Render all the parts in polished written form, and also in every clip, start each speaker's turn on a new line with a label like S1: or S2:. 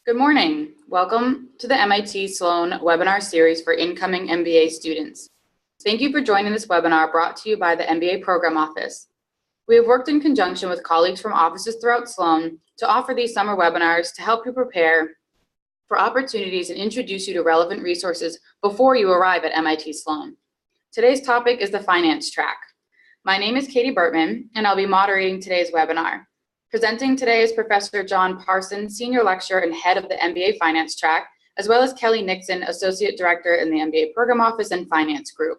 S1: Good morning. Welcome to the MIT Sloan webinar series for incoming MBA students. Thank you for joining this webinar brought to you by the MBA Program Office. We have worked in conjunction with colleagues from offices throughout Sloan to offer these summer webinars to help you prepare for opportunities and introduce you to relevant resources before you arrive at MIT Sloan. Today's topic is the finance track. My name is Katie Bertman, and I'll be moderating today's webinar. Presenting today is Professor John Parsons, Senior Lecturer and Head of the MBA Finance Track, as well as Kelly Nixon, Associate Director in the MBA Program Office and Finance Group.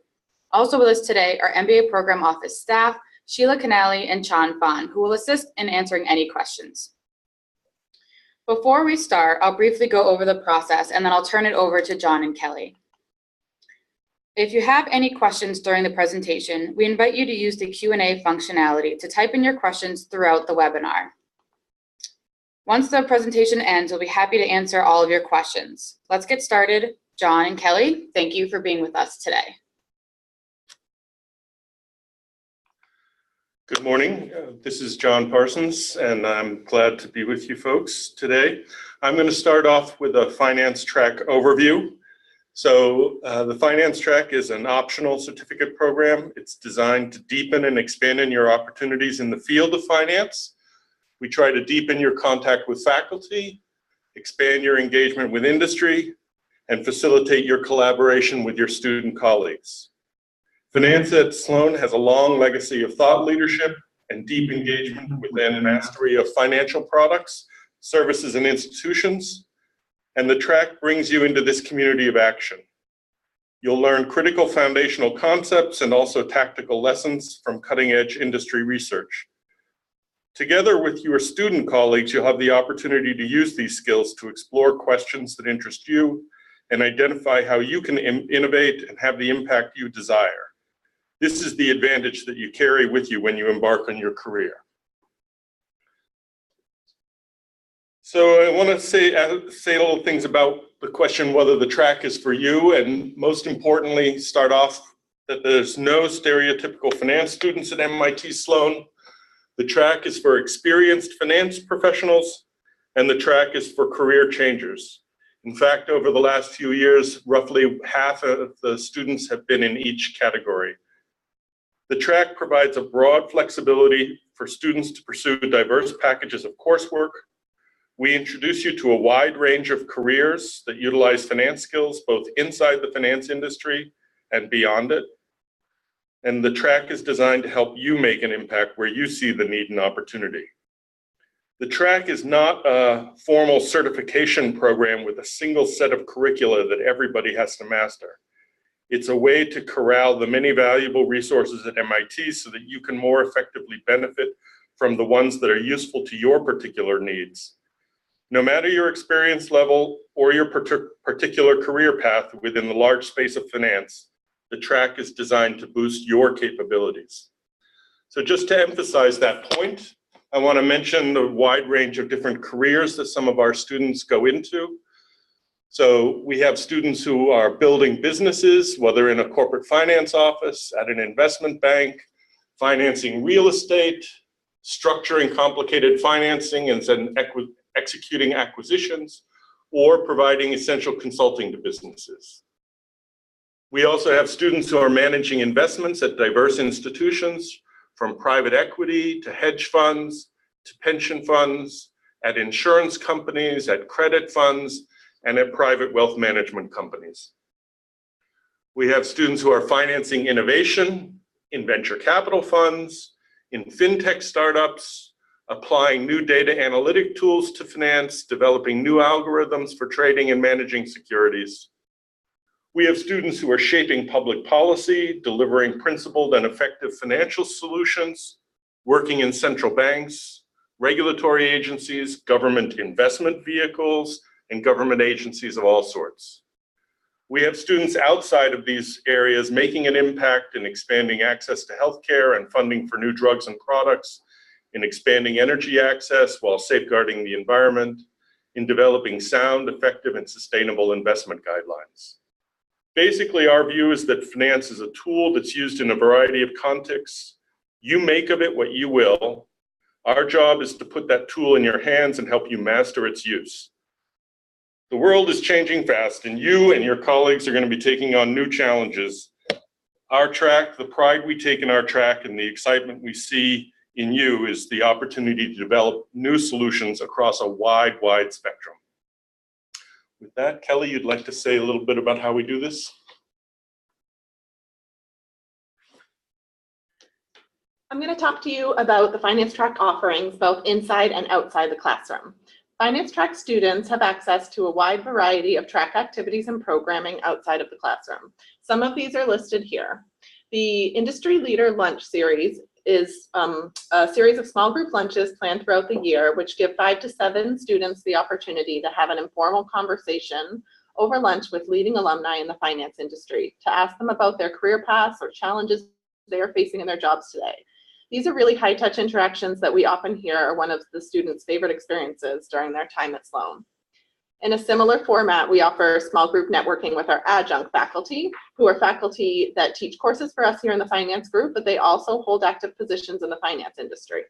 S1: Also with us today are MBA Program Office staff, Sheila Canali and Chan Fan, who will assist in answering any questions. Before we start, I'll briefly go over the process and then I'll turn it over to John and Kelly. If you have any questions during the presentation, we invite you to use the Q&A functionality to type in your questions throughout the webinar. Once the presentation ends, we'll be happy to answer all of your questions. Let's get started. John and Kelly, thank you for being with us today.
S2: Good morning. This is John Parsons, and I'm glad to be with you folks today. I'm going to start off with a finance track overview. So the finance track is an optional certificate program. It's designed to deepen and expand in your opportunities in the field of finance. We try to deepen your contact with faculty, expand your engagement with industry, and facilitate your collaboration with your student colleagues. Finance at Sloan has a long legacy of thought leadership and deep engagement within mastery of financial products, services, and institutions. And the track brings you into this community of action. You'll learn critical foundational concepts and also tactical lessons from cutting-edge industry research. Together with your student colleagues, you'll have the opportunity to use these skills to explore questions that interest you and identify how you can innovate and have the impact you desire. This is the advantage that you carry with you when you embark on your career. So I want to say little things about the question whether the track is for you, and most importantly, start off that there's no stereotypical finance students at MIT Sloan. The track is for experienced finance professionals, and the track is for career changers. In fact, over the last few years, roughly half of the students have been in each category. The track provides a broad flexibility for students to pursue diverse packages of coursework. We introduce you to a wide range of careers that utilize finance skills both inside the finance industry and beyond it. And the track is designed to help you make an impact where you see the need and opportunity. The track is not a formal certification program with a single set of curricula that everybody has to master. It's a way to corral the many valuable resources at MIT so that you can more effectively benefit from the ones that are useful to your particular needs. No matter your experience level or your particular career path within the large space of finance, the track is designed to boost your capabilities. So just to emphasize that point, I want to mention the wide range of different careers that some of our students go into. So we have students who are building businesses, whether in a corporate finance office, at an investment bank, financing real estate, structuring complicated financing and then executing acquisitions, or providing essential consulting to businesses. We also have students who are managing investments at diverse institutions, from private equity to hedge funds to pension funds, at insurance companies, at credit funds, and at private wealth management companies. We have students who are financing innovation in venture capital funds, in fintech startups, applying new data analytic tools to finance, developing new algorithms for trading and managing securities. We have students who are shaping public policy, delivering principled and effective financial solutions, working in central banks, regulatory agencies, government investment vehicles, and government agencies of all sorts. We have students outside of these areas making an impact in expanding access to healthcare and funding for new drugs and products, in expanding energy access while safeguarding the environment, in developing sound, effective, and sustainable investment guidelines. Basically, our view is that finance is a tool that's used in a variety of contexts. You make of it what you will. Our job is to put that tool in your hands and help you master its use. The world is changing fast, and you and your colleagues are going to be taking on new challenges. Our track, the pride we take in our track, and the excitement we see in you is the opportunity to develop new solutions across a wide spectrum. With that, Kelly, you'd like to say a little bit about how we do this?
S3: I'm going to talk to you about the Finance Track offerings both inside and outside the classroom. Finance Track students have access to a wide variety of track activities and programming outside of the classroom. Some of these are listed here. The Industry Leader Lunch Series is a series of small group lunches planned throughout the year, which give 5 to 7 students the opportunity to have an informal conversation over lunch with leading alumni in the finance industry, to ask them about their career paths or challenges they are facing in their jobs today. These are really high-touch interactions that we often hear are one of the students' favorite experiences during their time at Sloan. In a similar format, we offer small group networking with our adjunct faculty, who are faculty that teach courses for us here in the finance group, but they also hold active positions in the finance industry.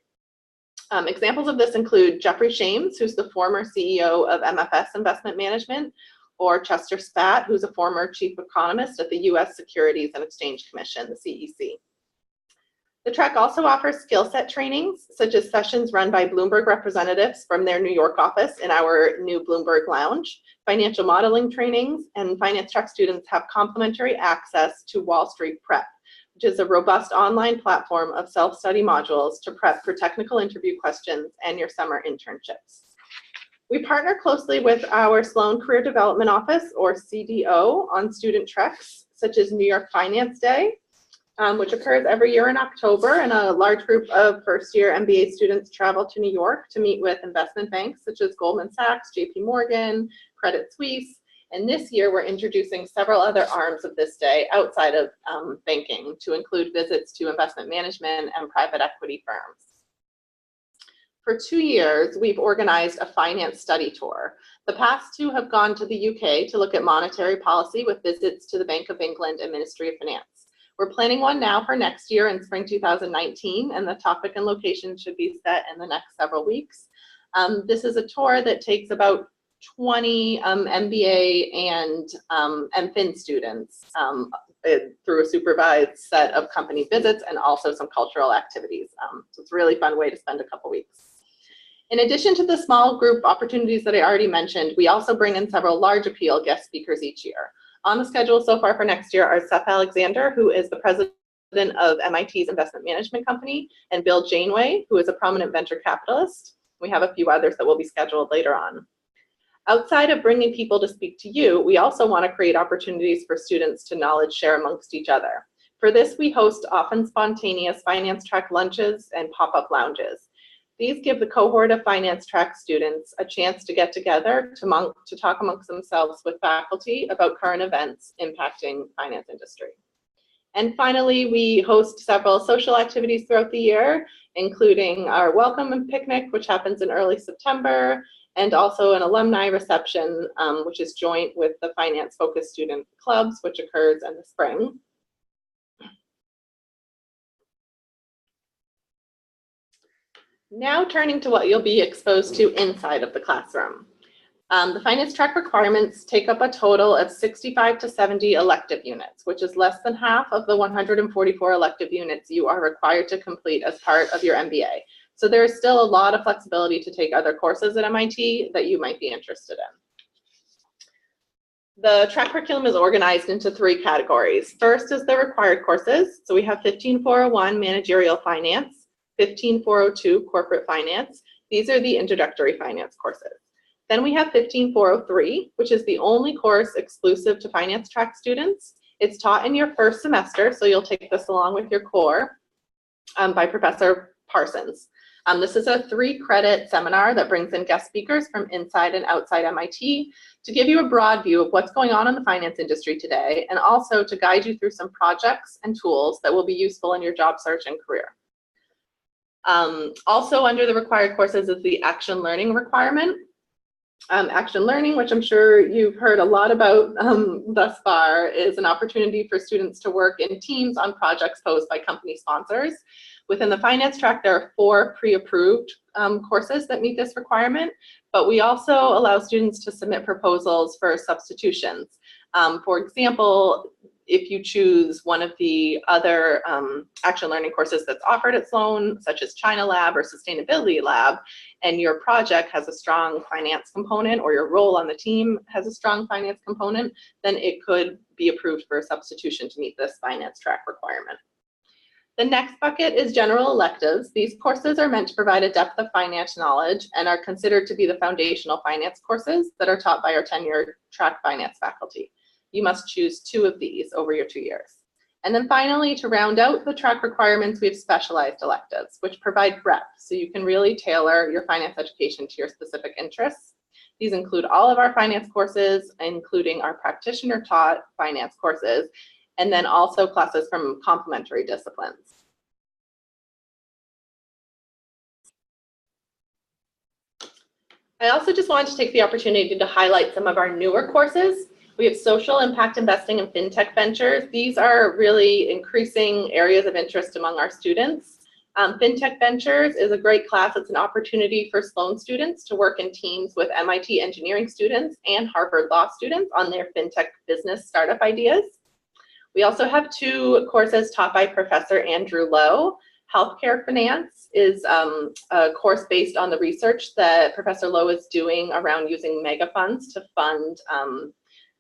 S3: Examples of this include Jeffrey Shames, who's the former CEO of MFS Investment Management, or Chester Spat, who's a former chief economist at the U.S. Securities and Exchange Commission, the CEC. The track also offers skill set trainings, such as sessions run by Bloomberg representatives from their New York office in our new Bloomberg Lounge, financial modeling trainings, and Finance Track students have complimentary access to Wall Street Prep, which is a robust online platform of self-study modules to prep for technical interview questions and your summer internships. We partner closely with our Sloan Career Development Office, or CDO, on student treks, such as New York Finance Day, which occurs every year in October, and a large group of first-year MBA students travel to New York to meet with investment banks such as Goldman Sachs, JP Morgan, Credit Suisse, and this year we're introducing several other arms of this day outside of banking to include visits to investment management and private equity firms. For 2 years, we've organized a finance study tour. The past 2 have gone to the UK to look at monetary policy with visits to the Bank of England and Ministry of Finance. We're planning one now for next year in spring 2019, and the topic and location should be set in the next several weeks. This is a tour that takes about 20 MBA and MFin students through a supervised set of company visits and also some cultural activities. So it's a really fun way to spend a couple weeks. In addition to the small group opportunities that I already mentioned, we also bring in several large appeal guest speakers each year. On the schedule so far for next year are Seth Alexander, who is the president of MIT's investment management company, and Bill Janeway, who is a prominent venture capitalist. We have a few others that will be scheduled later on. Outside of bringing people to speak to you, we also want to create opportunities for students to knowledge share amongst each other. For this, we host often spontaneous Finance Track lunches and pop-up lounges. These give the cohort of Finance Track students a chance to get together to talk amongst themselves with faculty about current events impacting finance industry. And finally, we host several social activities throughout the year, including our welcome and picnic, which happens in early September, and also an alumni reception, which is joint with the finance-focused student clubs, which occurs in the spring. Now turning to what you'll be exposed to inside of the classroom. The Finance Track requirements take up a total of 65 to 70 elective units, which is less than half of the 144 elective units you are required to complete as part of your MBA. So there is still a lot of flexibility to take other courses at MIT that you might be interested in. The track curriculum is organized into 3 categories. First is the required courses. So we have 15401 Managerial Finance, 15402 Corporate Finance. These are the introductory finance courses. Then we have 15403, which is the only course exclusive to Finance Track students. It's taught in your first semester, so you'll take this along with your core by Professor Parsons. This is a 3-credit seminar that brings in guest speakers from inside and outside MIT to give you a broad view of what's going on in the finance industry today, and also to guide you through some projects and tools that will be useful in your job search and career. Also under the required courses is the action learning requirement. Action learning, which I'm sure you've heard a lot about thus far, is an opportunity for students to work in teams on projects posed by company sponsors. Within the Finance Track, there are 4 pre-approved courses that meet this requirement, but we also allow students to submit proposals for substitutions. For example, if you choose one of the other action learning courses that's offered at Sloan, such as China Lab or Sustainability Lab, and your project has a strong finance component, or your role on the team has a strong finance component, then it could be approved for a substitution to meet this finance track requirement. The next bucket is general electives. These courses are meant to provide a depth of finance knowledge and are considered to be the foundational finance courses that are taught by our tenured track finance faculty. You must choose 2 of these over your 2 years. And then finally, to round out the track requirements, we have specialized electives, which provide breadth, so you can really tailor your finance education to your specific interests. These include all of our finance courses, including our practitioner-taught finance courses, and then also classes from complementary disciplines. I also just wanted to take the opportunity to highlight some of our newer courses. We have social impact investing and fintech ventures. These are really increasing areas of interest among our students. Fintech ventures is a great class. It's an opportunity for Sloan students to work in teams with MIT engineering students and Harvard law students on their fintech business startup ideas. We also have 2 courses taught by Professor Andrew Lowe. Healthcare Finance is a course based on the research that Professor Lowe is doing around using mega funds to fund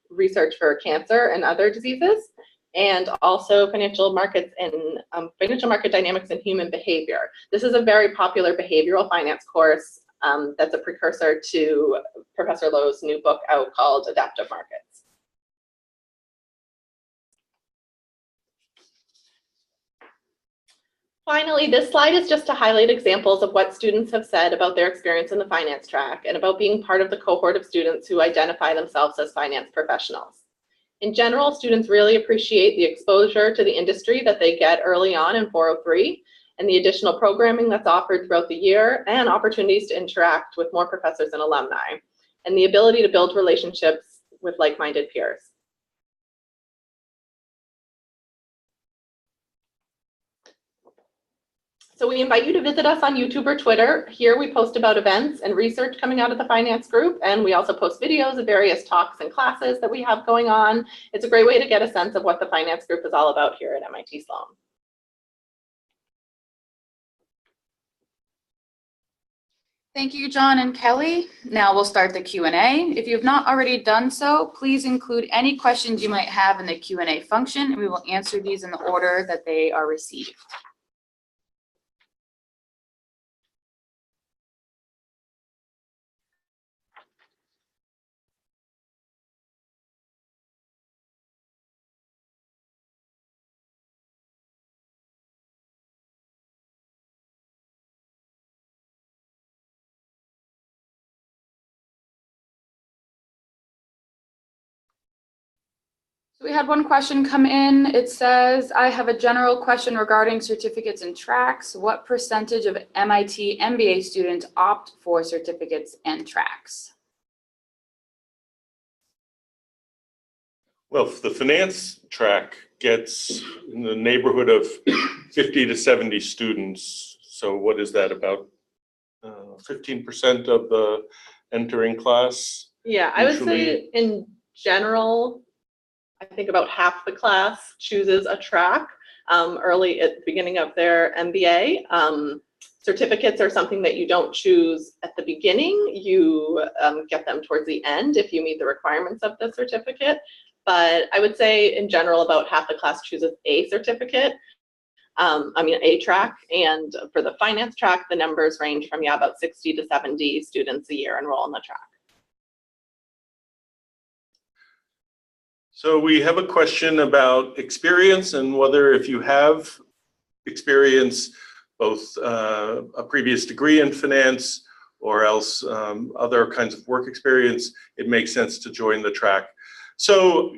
S3: research for cancer and other diseases, and also financial markets and financial market dynamics and human behavior. This is a very popular behavioral finance course that's a precursor to Professor Lowe's new book out called Adaptive Markets. Finally, this slide is just to highlight examples of what students have said about their experience in the finance track and about being part of the cohort of students who identify themselves as finance professionals. In general, students really appreciate the exposure to the industry that they get early on in 403 and the additional programming that's offered throughout the year and opportunities to interact with more professors and alumni, and the ability to build relationships with like-minded peers. So we invite you to visit us on YouTube or Twitter. Here we post about events and research coming out of the finance group, and we also post videos of various talks and classes that we have going on. It's a great way to get a sense of what the finance group is all about here at MIT Sloan.
S1: Thank you, John and Kelly. Now we'll start the Q&A. If you have not already done so, please include any questions you might have in the Q&A function, and we will answer these in the order that they are received. So we had one question come in. It says, I have a general question regarding certificates and tracks. What percentage of MIT MBA students opt for certificates and tracks?
S2: Well, the finance track gets in the neighborhood of 50 to 70 students. So what is that, about 15% of the entering class?
S3: Yeah, I would say in general, I think about half the class chooses a track early at the beginning of their MBA. Certificates are something that you don't choose at the beginning. You get them towards the end if you meet the requirements of the certificate. But I would say in general, about half the class chooses a certificate, a track. And for the finance track, the numbers range from, about 60 to 70 students a year enroll in the track.
S2: So we have a question about experience and whether, if you have experience, both a previous degree in finance or else other kinds of work experience, it makes sense to join the track. So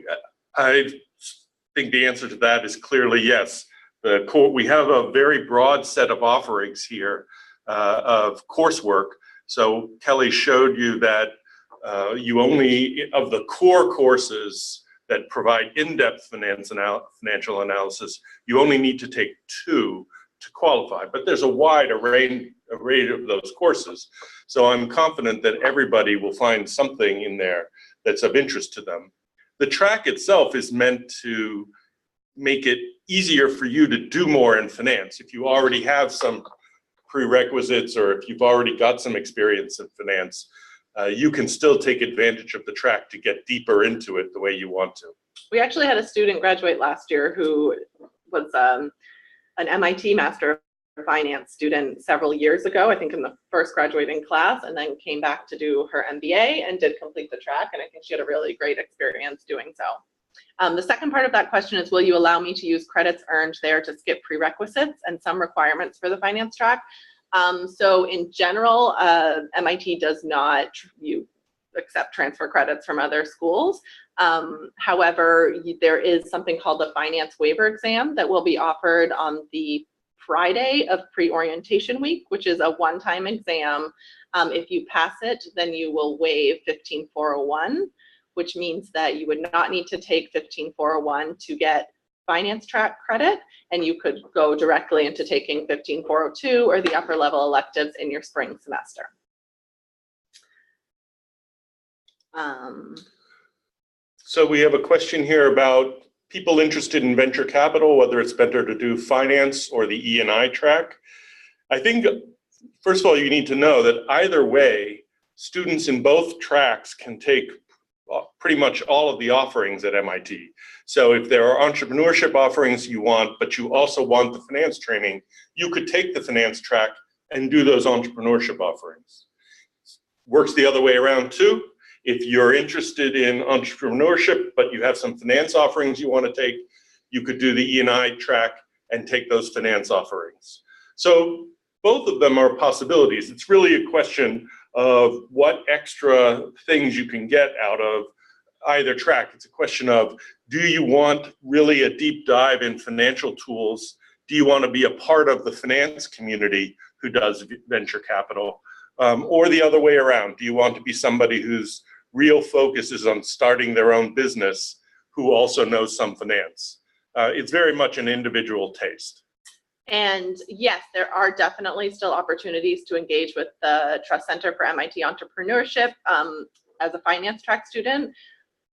S2: I think the answer to that is clearly yes. We have a very broad set of offerings here of coursework. So Kelly showed you that you only, of the core courses that provide in-depth financial analysis, you only need to take 2 to qualify, but there's a wide array of those courses. So I'm confident that everybody will find something in there that's of interest to them. The track itself is meant to make it easier for you to do more in finance. If you already have some prerequisites or if you've already got some experience in finance, you can still take advantage of the track to get deeper into it the way you want to.
S3: We actually had a student graduate last year who was an MIT Master of Finance student several years ago, I think in the first graduating class, and then came back to do her MBA and did complete the track, and I think she had a really great experience doing so. The second part of that question is, will you allow me to use credits earned there to skip prerequisites and some requirements for the finance track? So in general, MIT does not accept transfer credits from other schools. However, there is something called the finance waiver exam that will be offered on the Friday of pre-orientation week, which is a one-time exam. If you pass it, then you will waive 15401, which means that you would not need to take 15401 to get finance track credit, and you could go directly into taking 15402 or the upper level electives in your spring semester.
S2: So we have a question here about people interested in venture capital, whether it's better to do finance or the E&I track. I think, first of all, you need to know that either way, students in both tracks can take pretty much all of the offerings at MIT. So if there are entrepreneurship offerings you want, but you also want the finance training, you could take the finance track and do those entrepreneurship offerings. Works the other way around too. If you're interested in entrepreneurship, but you have some finance offerings you want to take, you could do the E&I track and take those finance offerings. So both of them are possibilities. It's really a question of what extra things you can get out of either track. It's a question of, do you want really a deep dive in financial tools? Do you want to be a part of the finance community who does venture capital? Or the other way around, do you want to be somebody whose real focus is on starting their own business who also knows some finance? It's very much an individual taste.
S3: And yes, there are definitely still opportunities to engage with the Trust Center for MIT Entrepreneurship as a finance track student.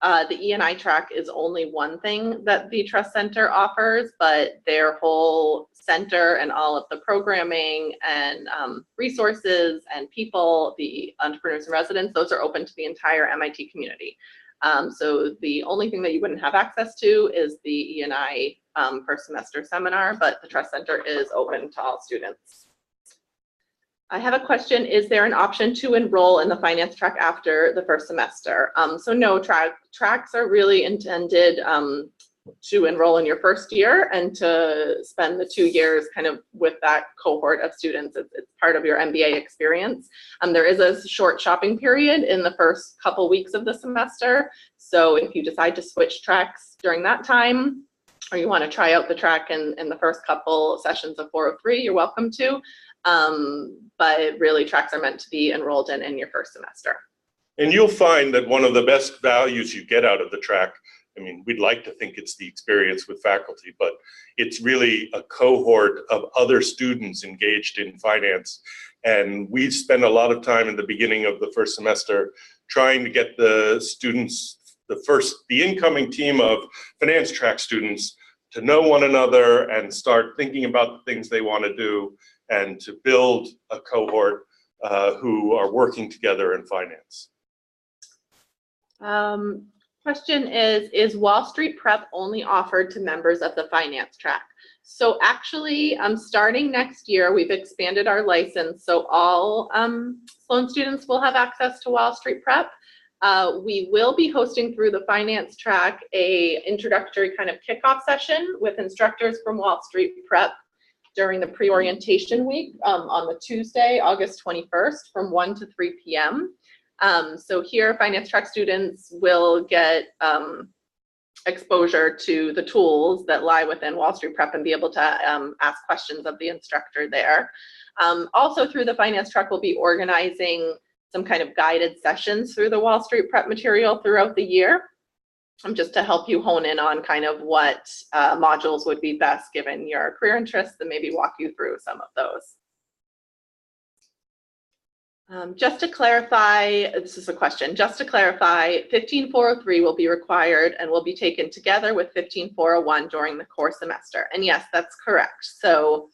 S3: The E&I track is only one thing that the Trust Center offers, but their whole center and all of the programming and resources and people, the entrepreneurs and residents, those are open to the entire MIT community. So the only thing that you wouldn't have access to is the E&I first semester seminar, but the Trust Center is open to all students. I have a question. Is there an option to enroll in the finance track after the first semester? So no, tracks are really intended to enroll in your first year and to spend the 2 years kind of with that cohort of students. It's part of your MBA experience. There is a short shopping period in the first couple weeks of the semester. So if you decide to switch tracks during that time, or you want to try out the track in the first couple sessions of 403, you're welcome to. But really, tracks are meant to be enrolled in your first semester.
S2: And you'll find that one of the best values you get out of the track, I mean, we'd like to think it's the experience with faculty, but it's really a cohort of other students engaged in finance. And we spend a lot of time in the beginning of the first semester trying to get the students, the incoming team of finance track students, to know one another and start thinking about the things they want to do, and to build a cohort who are working together in finance.
S3: Question is Wall Street Prep only offered to members of the finance track? So actually, starting next year, we've expanded our license, so all Sloan students will have access to Wall Street Prep. We will be hosting through the finance track a introductory kind of kickoff session with instructors from Wall Street Prep during the pre-orientation week on the Tuesday, August 21st from 1 to 3 p.m. So here, finance track students will get exposure to the tools that lie within Wall Street Prep and be able to ask questions of the instructor there. Also through the finance track, we'll be organizing some kind of guided sessions through the Wall Street Prep material throughout the year. just to help you hone in on kind of what modules would be best given your career interests, and maybe walk you through some of those. Just to clarify, this is a question, just to clarify, 15403 will be required and will be taken together with 15401 during the core semester. And yes, that's correct. So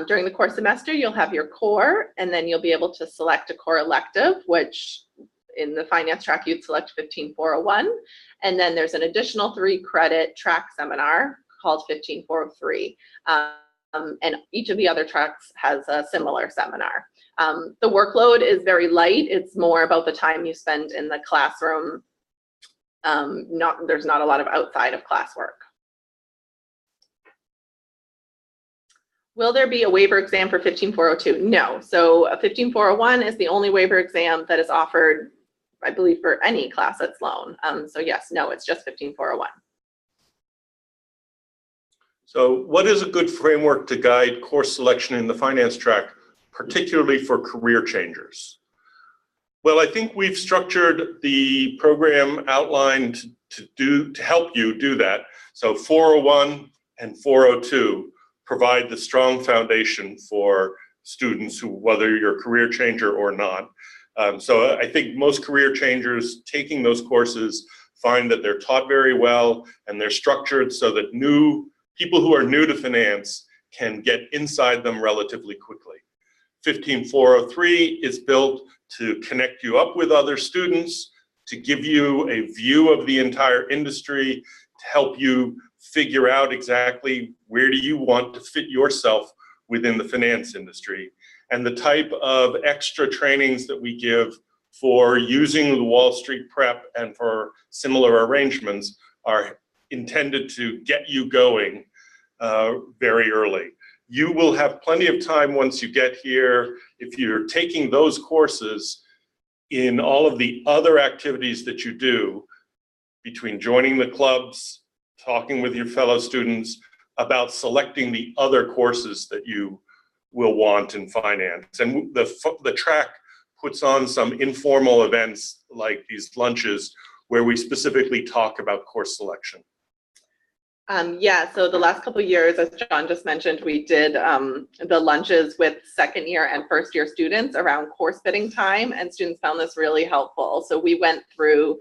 S3: during the core semester, you'll have your core, and then you'll be able to select a core elective, which in the finance track, you'd select 15401. And then there's an additional 3-credit track seminar called 15403. And each of the other tracks has a similar seminar. The workload is very light. It's more about the time you spend in the classroom. There's not a lot of outside of classwork. Will there be a waiver exam for 15402? No. So 15401 is the only waiver exam that is offered, I believe, for any class at Sloan. So yes, no, it's just 15401.
S2: So what is a good framework to guide course selection in the finance track, particularly for career changers? Well, I think we've structured the program outlined to help you do that. So 401 and 402 provide the strong foundation for students who, whether you're a career changer or not. So I think most career changers taking those courses find that they're taught very well, and they're structured so that people who are new to finance can get inside them relatively quickly. 15403 is built to connect you up with other students, to give you a view of the entire industry, to help you figure out exactly where do you want to fit yourself within the finance industry. And the type of extra trainings that we give for using the Wall Street prep and for similar arrangements are intended to get you going very early. You will have plenty of time once you get here, if you're taking those courses, in all of the other activities that you do, between joining the clubs, talking with your fellow students about selecting the other courses that you will want in finance. And the track puts on some informal events like these lunches where we specifically talk about course selection.
S3: Yeah, so the last couple of years, as John just mentioned, we did the lunches with second year and first year students around course fitting time, and students found this really helpful. So we went through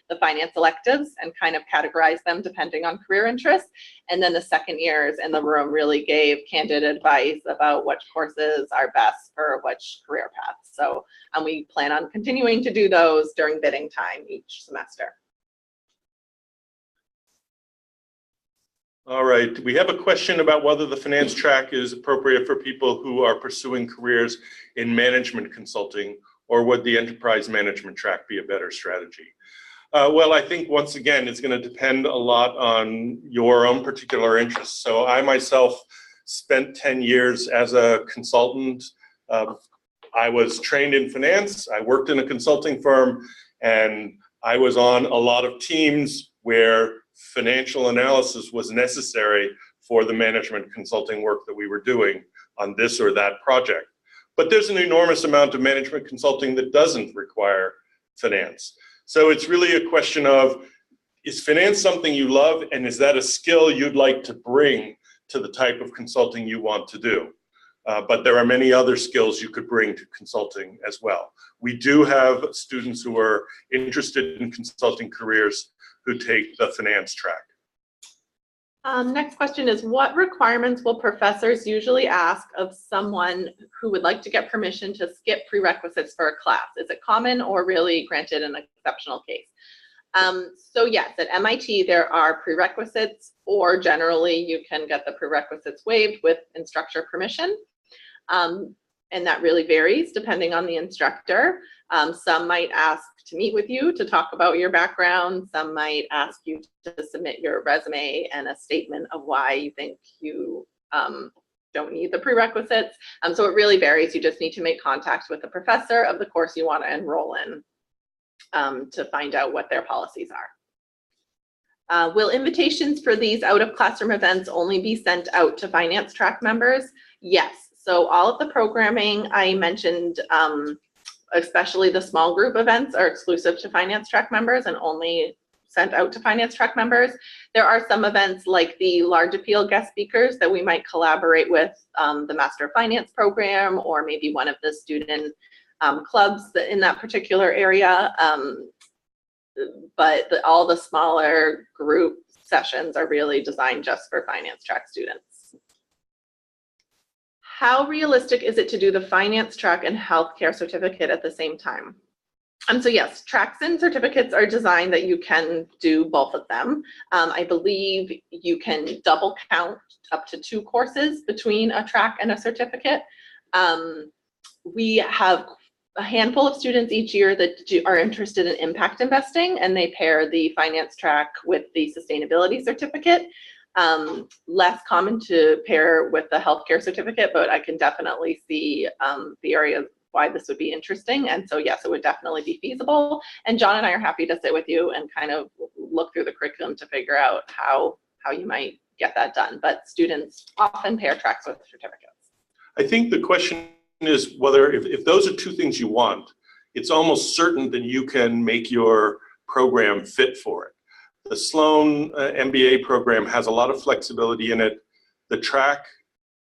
S3: the finance electives and kind of categorized them depending on career interests. And then the second years in the room really gave candid advice about which courses are best for which career paths. So we plan on continuing to do those during bidding time each semester.
S2: All right, we have a question about whether the finance track is appropriate for people who are pursuing careers in management consulting, or would the enterprise management track be a better strategy? Well, I think once again, it's going to depend a lot on your own particular interests. So I myself spent 10 years as a consultant. I was trained in finance. I worked in a consulting firm, and I was on a lot of teams where financial analysis was necessary for the management consulting work that we were doing on this or that project. But there's an enormous amount of management consulting that doesn't require finance. So it's really a question of, is finance something you love, and is that a skill you'd like to bring to the type of consulting you want to do? But there are many other skills you could bring to consulting as well. We do have students who are interested in consulting careers who take the finance track.
S3: Next question is, what requirements will professors usually ask of someone who would like to get permission to skip prerequisites for a class? Is it common or really granted an exceptional case? So yes, at MIT there are prerequisites, or generally you can get the prerequisites waived with instructor permission. And that really varies depending on the instructor. Some might ask to meet with you to talk about your background. Some might ask you to submit your resume and a statement of why you think you don't need the prerequisites. So it really varies. You just need to make contact with the professor of the course you want to enroll in to find out what their policies are. Will invitations for these out of classroom events only be sent out to finance track members? Yes. So all of the programming I mentioned, especially the small group events, are exclusive to finance track members and only sent out to finance track members. There are some events like the large appeal guest speakers that we might collaborate with the Master of Finance program, or maybe one of the student clubs in that particular area. But all the smaller group sessions are really designed just for finance track students. How realistic is it to do the finance track and healthcare certificate at the same time? So yes, tracks and certificates are designed that you can do both of them. I believe you can double count up to 2 courses between a track and a certificate. We have a handful of students each year that are interested in impact investing, and they pair the finance track with the sustainability certificate. Less common to pair with the healthcare certificate, but I can definitely see the area why this would be interesting. And so yes, it would definitely be feasible. And John and I are happy to sit with you and kind of look through the curriculum to figure out how you might get that done. But students often pair tracks with certificates.
S2: I think the question is whether if those are 2 things you want, it's almost certain that you can make your program fit for it. The Sloan MBA program has a lot of flexibility in it. The track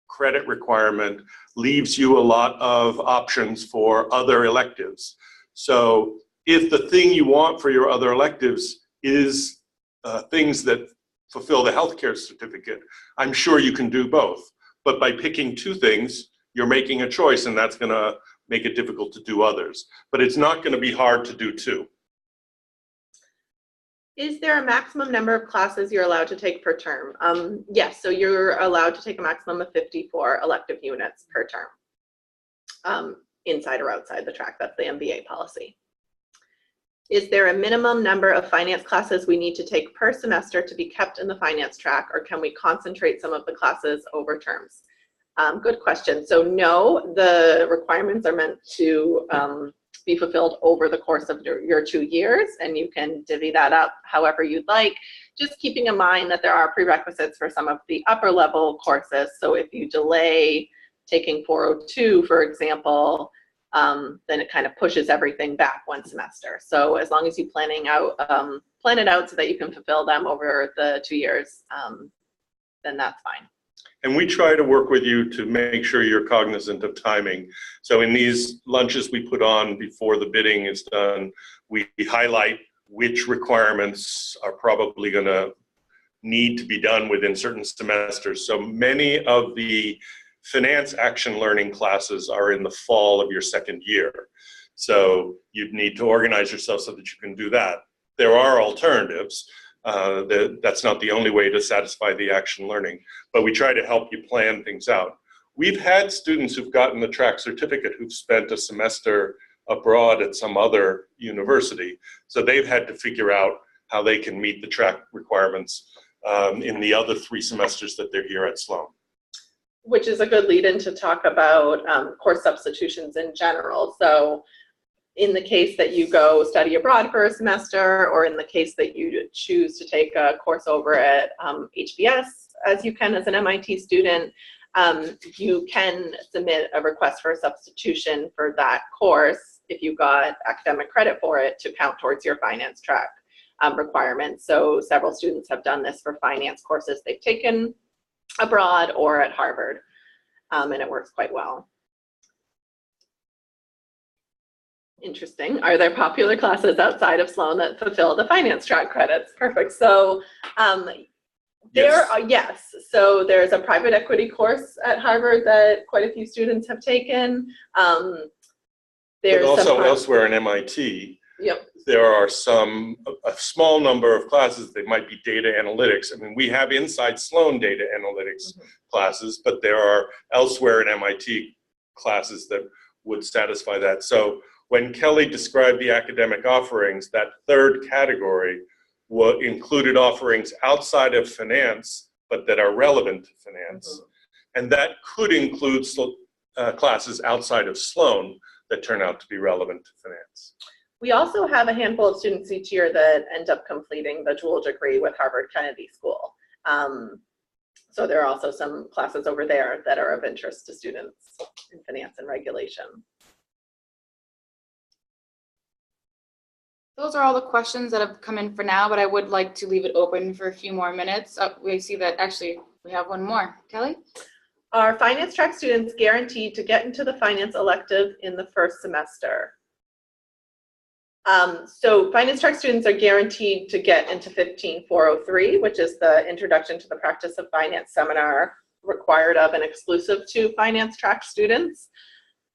S2: credit requirement leaves you a lot of options for other electives. So if the thing you want for your other electives is things that fulfill the healthcare certificate, I'm sure you can do both. But by picking 2 things, you're making a choice, and that's going to make it difficult to do others. But it's not going to be hard to do 2.
S3: Is there a maximum number of classes you're allowed to take per term? Yes, so you're allowed to take a maximum of 54 elective units per term, inside or outside the track. That's the MBA policy. Is there a minimum number of finance classes we need to take per semester to be kept in the finance track, or can we concentrate some of the classes over terms? Good question. So no, the requirements are meant to be fulfilled over the course of your 2 years, and you can divvy that up however you'd like, just keeping in mind that there are prerequisites for some of the upper level courses. So if you delay taking 402, for example, then it kind of pushes everything back 1 semester. So as long as you plan it out so that you can fulfill them over the 2 years, then that's fine.
S2: And we try to work with you to make sure you're cognizant of timing. So in these lunches we put on before the bidding is done, we highlight which requirements are probably going to need to be done within certain semesters. So many of the finance action learning classes are in the fall of your 2nd year. So you'd need to organize yourself so that you can do that. There are alternatives. That's not the only way to satisfy the action learning, but we try to help you plan things out. We've had students who've gotten the track certificate who've spent a semester abroad at some other university, so they've had to figure out how they can meet the track requirements in the other 3 semesters that they're here at Sloan.
S3: Which is a good lead-in to talk about course substitutions in general. So in the case that you go study abroad for a semester, or in the case that you choose to take a course over at HBS, as you can as an MIT student, you can submit a request for a substitution for that course if you got academic credit for it to count towards your finance track requirements. So several students have done this for finance courses they've taken abroad or at Harvard, and it works quite well. Interesting. Are there popular classes outside of Sloan that fulfill the finance track credits? Perfect. So yes. So there's a private equity course at Harvard that quite a few students have taken. There's
S2: but also elsewhere in MIT,
S3: yep.
S2: There are a small number of classes that might be data analytics. I mean, we have inside Sloan data analytics classes, but there are elsewhere in MIT classes that would satisfy that. So when Kelly described the academic offerings, that 3rd category included offerings outside of finance, but that are relevant to finance. And that could include classes outside of Sloan that turn out to be relevant to finance.
S3: We also have a handful of students each year that end up completing the dual degree with Harvard Kennedy School. So there are also some classes over there that are of interest to students in finance and regulation.
S1: Those are all the questions that have come in for now, but I would like to leave it open for a few more minutes. We see that actually we have one more. Kelly?
S3: Are finance track students guaranteed to get into the finance elective in the first semester? So finance track students are guaranteed to get into 15403, which is the Introduction to the Practice of Finance seminar required of and exclusive to finance track students.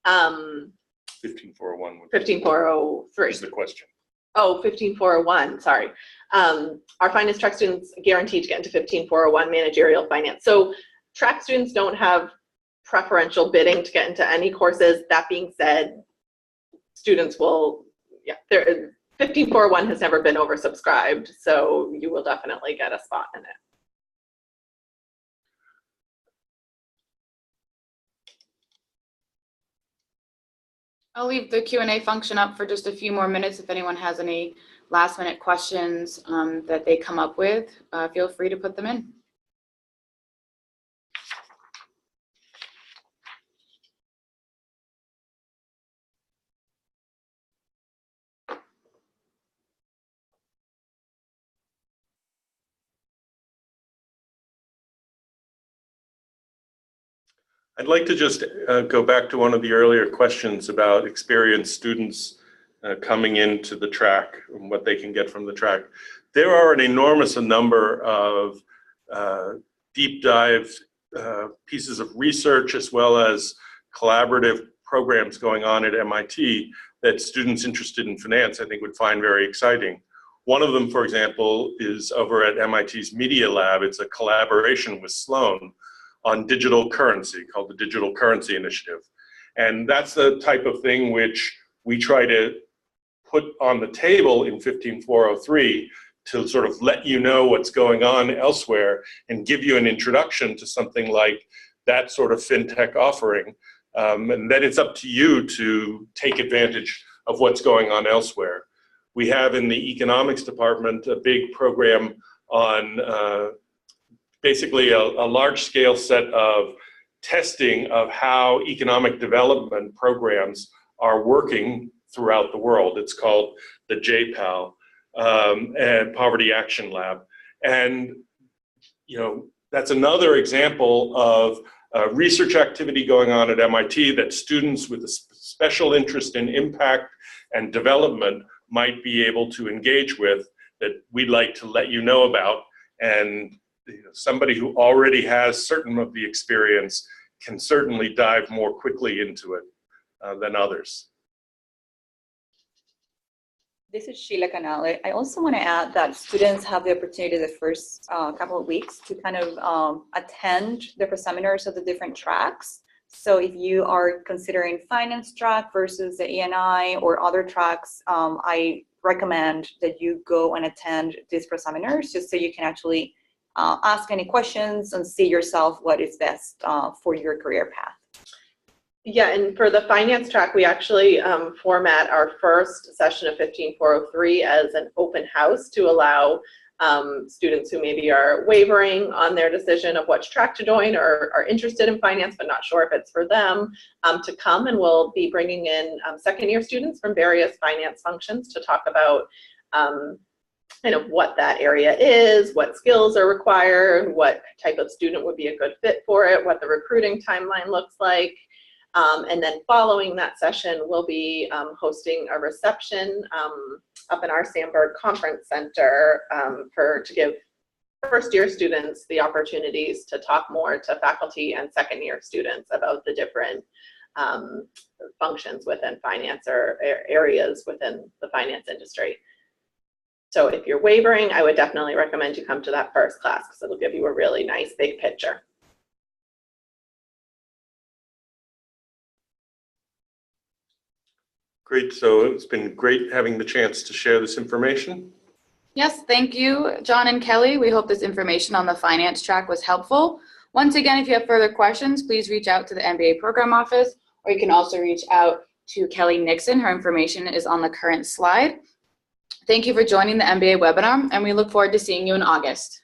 S2: 15401.
S3: 15403
S2: is the question.
S3: Oh, 15401, sorry. Are finance track students guaranteed to get into 15401 managerial finance? So track students don't have preferential bidding to get into any courses. That being said, students will, 15401 has never been oversubscribed, so you will definitely get a spot in it.
S1: I'll leave the Q&A function up for just a few more minutes. If anyone has any last minute questions that they come up with, feel free to put them in.
S2: I'd like to just go back to one of the earlier questions about experienced students coming into the track and what they can get from the track. There are an enormous number of deep dive pieces of research as well as collaborative programs going on at MIT that students interested in finance I think would find very exciting. One of them, for example, is over at MIT's Media Lab. It's a collaboration with Sloan on digital currency called the Digital Currency Initiative. And that's the type of thing which we try to put on the table in 15403 to sort of let you know what's going on elsewhere and give you an introduction to something like that sort of fintech offering. And then it's up to you to take advantage of what's going on elsewhere. We have in the economics department a big program on basically a large-scale set of testing of how economic development programs are working throughout the world. It's called the JPAL and Poverty Action Lab. And that's another example of research activity going on at MIT that students with a special interest in impact and development might be able to engage with that we'd like to let you know about. And somebody who already has certain of the experience can certainly dive more quickly into it than others.
S4: This is Sheila Canale. I also want to add that students have the opportunity the first couple of weeks to kind of attend different seminars of the different tracks. So if you are considering finance track versus the E&I or other tracks, I recommend that you go and attend these seminars just so you can actually ask any questions and see yourself what is best for your career path.
S3: Yeah, and for the finance track, we actually format our first session of 15403 as an open house to allow students who maybe are wavering on their decision of which track to join or are interested in finance but not sure if it's for them to come, and we'll be bringing in second-year students from various finance functions to talk about what that area is, what skills are required, what type of student would be a good fit for it, what the recruiting timeline looks like. And then following that session, we'll be hosting a reception up in our Sandberg Conference Center to give first-year students the opportunities to talk more to faculty and second-year students about the different functions within finance or areas within the finance industry. So if you're wavering, I would definitely recommend you come to that first class because it'll give you a really nice big picture.
S2: Great, so it's been great having the chance to share this information.
S1: Yes, thank you, John and Kelly. We hope this information on the finance track was helpful. Once again, if you have further questions, please reach out to the MBA program office, or you can also reach out to Kelly Nixon. Her information is on the current slide. Thank you for joining the MBA webinar, and we look forward to seeing you in August.